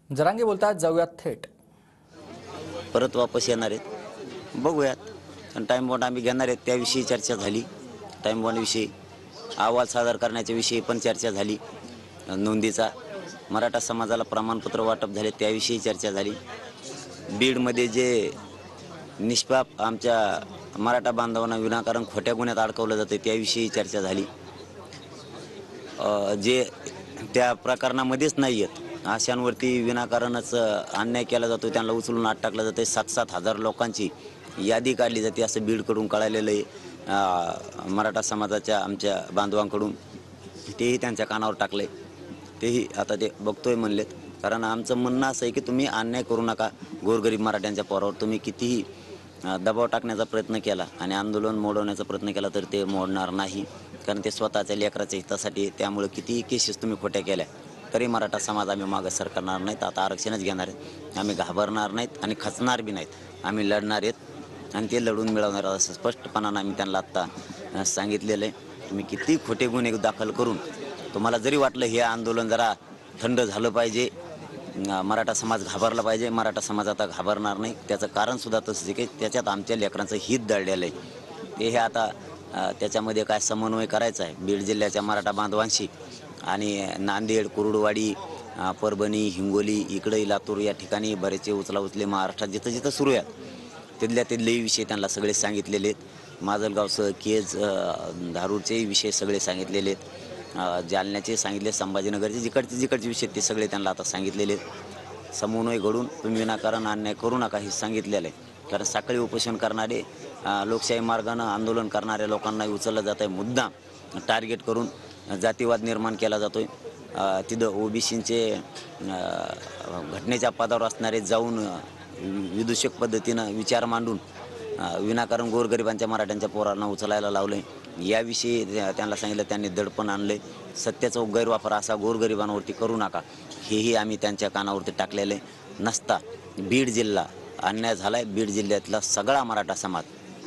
जरांगे बोलतात, जाऊयात थेट. परत वापस येणार आहेत, बघूयात. आणि टाईम बॉन्ड आम्ही घेणार आहेत त्याविषयी चर्चा झाली. टाईम बॉन्डविषयी अहवाल सादर करण्याच्या विषयी पण चर्चा झाली. नोंदीचा मराठा समाजाला प्रमाणपत्र वाटप झाले त्याविषयी चर्चा झाली. बीडमध्ये जे निष्पाप आमच्या मराठा बांधवांना विनाकारण खोट्या गुन्ह्यात अडकवलं जातं त्याविषयी चर्चा झाली. जे त्या प्रकरणामध्येच नाही आहेत अशांवरती विनाकारणच अन्याय केला जातो, त्यांना उचलून आत टाकलं जातं. 7-7 हजार लोकांची यादी काढली जाते असं बीडकडून कळालेलं आहे. मराठा समाजाच्या आमच्या बांधवांकडून तेही त्यांच्या कानावर टाकलं आहे. तेही आता ते बघतोय म्हणलेत. कारण आमचं म्हणणं असं आहे की तुम्ही अन्याय करू नका गोरगरीब मराठ्यांच्या पोरावर. तुम्ही कितीही दबाव टाकण्याचा प्रयत्न केला आणि आंदोलन मोडवण्याचा प्रयत्न केला तर ते मोडणार नाही. कारण ते स्वतःच्या लेकराच्या हितासाठी. त्यामुळे कितीही केसेस तुम्ही खोट्या केल्या तरी मराठा समाज आम्ही मागं सरकणार नाहीत. आता आरक्षणच घेणार आहेत. आम्ही घाबरणार नाहीत आणि खचणार बी नाहीत. आम्ही लढणार आहेत आणि ते लढून मिळवणार असं स्पष्टपणानं आम्ही त्यांना आत्ता सांगितलेलं आहे. तुम्ही किती खोटे गुन्हे दाखल करून तुम्हाला जरी वाटलं हे आंदोलन जरा थंड झालं पाहिजे, मराठा समाज घाबरला पाहिजे, मराठा समाज आता घाबरणार नाही. त्याचं कारणसुद्धा तसंच आहे की त्याच्यात आमच्या लेकरांचं हित दडलेलं आहे. ते हे आता त्याच्यामध्ये काय समन्वय करायचा आहे बीड जिल्ह्याच्या मराठा बांधवांशी आणि नांदेड, कुरुडवाडी, परभणी, हिंगोली, इकडे लातूर या ठिकाणी बरेचसे उचलाउचले महाराष्ट्रात जिथं जिथं सुरू आहेत तिथले विषय त्यांना सगळे सांगितलेले आहेत. माजलगावचं केज, धारूरचे विषय सगळे सांगितलेले आहेत. जालन्याचे सांगितले, संभाजीनगरचे जिकडचे विषय ते सगळे त्यांना आता सांगितलेले आहेत. समन्वय घडून तुम्ही विनाकारण अन्याय करू नका हे सांगितलेलं आहे. कारण साखळी उपोषण करणारे, लोकशाही मार्गानं आंदोलन करणाऱ्या लोकांना उचललं जात आहे. मुद्दाम टार्गेट करून जातीवाद निर्माण केला जातो आहे. तिथं ओबीसींचे घटनेच्या पदावर असणारे जाऊन विदूषक पद्धतीनं विचार मांडून विनाकारण गोरगरिबांच्या मराठ्यांच्या पोरांना उचलायला लावलं आहे. याविषयी त्यांना सांगितलं, त्यांनी दडपण आणलं आहे. सत्याचा गैरवापर असा गोरगरिबांवरती करू नका हेही आम्ही त्यांच्या कानावरती टाकलेलं आहे. नसता बीड जिल्हा अन्याय झाला आहे. बीड जिल्ह्यातला सगळा मराठा समाज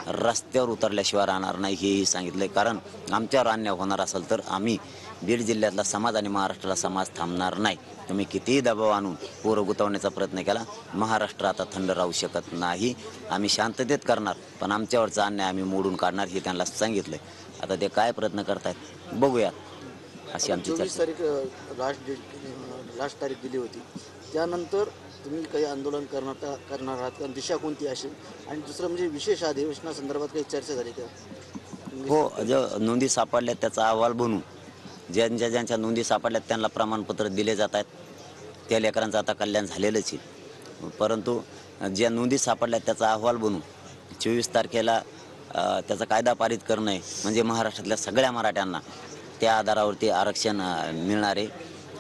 रस्त्यावर उतरल्याशिवाय राहणार नाही हेही सांगितलं आहे. कारण आमच्यावर अन्याय होणार असेल तर आम्ही बीड जिल्ह्यातला समाज आणि महाराष्ट्राला समाज थांबणार नाही. तुम्ही कितीही दबाव आणून पोरं गुंतवण्याचा प्रयत्न केला, महाराष्ट्र आता थंड राहू शकत नाही. आम्ही शांततेत करणार, पण आमच्यावरचा अन्याय आम्ही मोडून काढणार हे त्यांना सांगितलं आहे. आता ते काय प्रयत्न करतायत बघूया. अशी आमची 24 तारीख लास्ट तारीख दिली होती. त्यानंतर तुम्ही काही आंदोलन करणार आहात का? दिशा कोणती असेल? आणि दुसरं म्हणजे विशेष अधिवेशनासंदर्भात काही चर्चा झाली का? हो, जो नोंदी सापडल्यात त्याचा अहवाल बनवून ज्यांच्या नोंदी सापडल्यात त्यांना प्रमाणपत्र दिले जात आहेत. त्या लेकरांचं आता कल्याण झालेलंच आहे. परंतु ज्या नोंदी सापडल्यात त्याचा अहवाल बनवून 24 तारखेला त्याचा कायदा पारित करणं आहे. म्हणजे महाराष्ट्रातल्या सगळ्या मराठ्यांना त्या आधारावरती आरक्षण मिळणार आहे.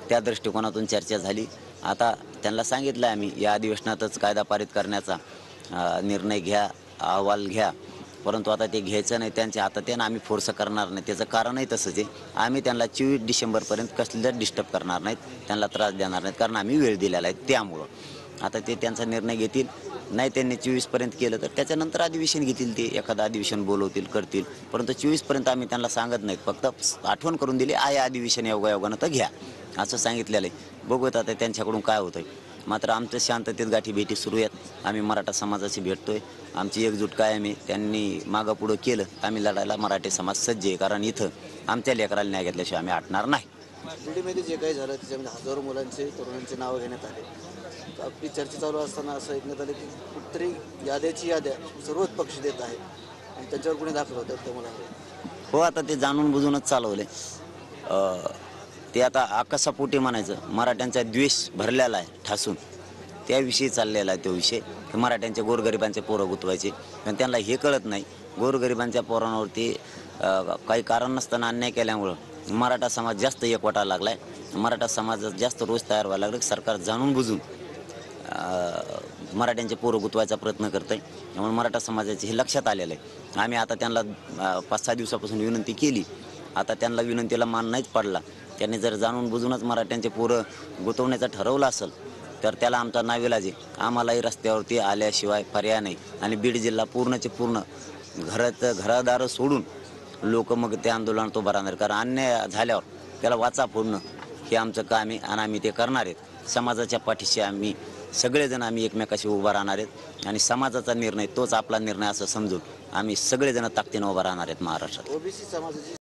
त्या दृष्टिकोनातून चर्चा झाली. आता त्यांना सांगितलं आम्ही या अधिवेशनातच कायदा पारित करण्याचा निर्णय घ्या, अहवाल घ्या. परंतु आता ते घ्यायचं नाही त्यांच्या हातात आहे आणि आम्ही फोर्स करणार नाही. त्याचं कारणही तसंच आहे. आम्ही त्यांना 24 डिसेंबरपर्यंत कसलं डिस्टर्ब करणार नाहीत, त्यांना त्रास देणार नाहीत. कारण आम्ही वेळ दिलेला आहे. त्यामुळं आता ते त्यांचा निर्णय घेतील. नाही त्यांनी 24पर्यंत केलं तर त्याच्यानंतर अधिवेशन घेतील. ते एखादं अधिवेशन बोलवतील, करतील. परंतु 24पर्यंत आम्ही त्यांना सांगत नाहीत. फक्त आठवण करून दिली आहे अधिवेशन योगायोगानं तर घ्या असं सांगितलेलं आहे. बघूयात आता त्यांच्याकडून काय होतं आहे. मात्र आमचं शांततेत गाठीभेटी सुरू आहेत. आम्ही मराठा समाजाशी भेटतोय. आमची एकजूट कायम आहे. त्यांनी मागं पुढं केलं आम्ही लढायला मराठी समाज सज्ज आहे. कारण इथं आमच्या लेकराला न्याय घेतल्याशिवाय आम्ही हटणार नाही. बीडमध्ये जे काही झालं त्याच्यामध्ये हजारो मुलांचे, तरुणांचे नावं घेण्यात आले. तर आपली चर्चा चालू असताना असं ऐकण्यात आलं की कुठेतरी याद्या सर्वच पक्ष देत आहे आणि त्यांच्यावर गुन्हे दाखल होतात त्या मुलांवर. हो, आता ते जाणून बुजूनच चालवले. ते आता आकाशापोटी म्हणायचं मराठ्यांचा द्वेष भरलेला आहे ठासून. त्याविषयी चाललेला आहे तो विषय. मराठ्यांच्या गोरगरिबांचे पोरं गुतवायचे. पण त्यांना हे कळत नाही गोरगरिबांच्या पोरांवरती काही कारण नसताना अन्याय केल्यामुळं मराठा समाज जास्त एकवटा लागला आहे. मराठा समाजात जास्त रोज तयार व्हायला लागलं. सरकार जाणून बुजून मराठ्यांचे पोरं गुतवायचा प्रयत्न करत आहे. त्यामुळे मराठा समाजाचे हे लक्षात आलेलं आहे. आम्ही आता त्यांना 5-6 दिवसापासून विनंती केली. आता त्यांना विनंतीला मान नाहीच पडला. त्यांनी जर जाणून बुजूनच मराठ्यांचे पोरं गुतवण्याचं ठरवलं असेल तर त्याला आमचा नाविलाज आहे. आम्हालाही रस्त्यावरती आल्याशिवाय पर्याय नाही. आणि बीड जिल्हा पूर्णचे पूर्ण घरादारं सोडून लोक मग त्या आंदोलनात उभं राहणार. कारण अन्याय झाल्यावर त्याला वाचा फोडणं हे आमचं काम आहे आणि आम्ही ते करणार आहेत. समाजाच्या पाठीशी आम्ही सगळेजण आम्ही एकमेकाशी उभा राहणार आहेत आणि समाजाचा निर्णय तोच आपला निर्णय असं समजून आम्ही सगळेजण ताकदीनं उभा राहणार आहेत महाराष्ट्रात. ओबीसी समाजाची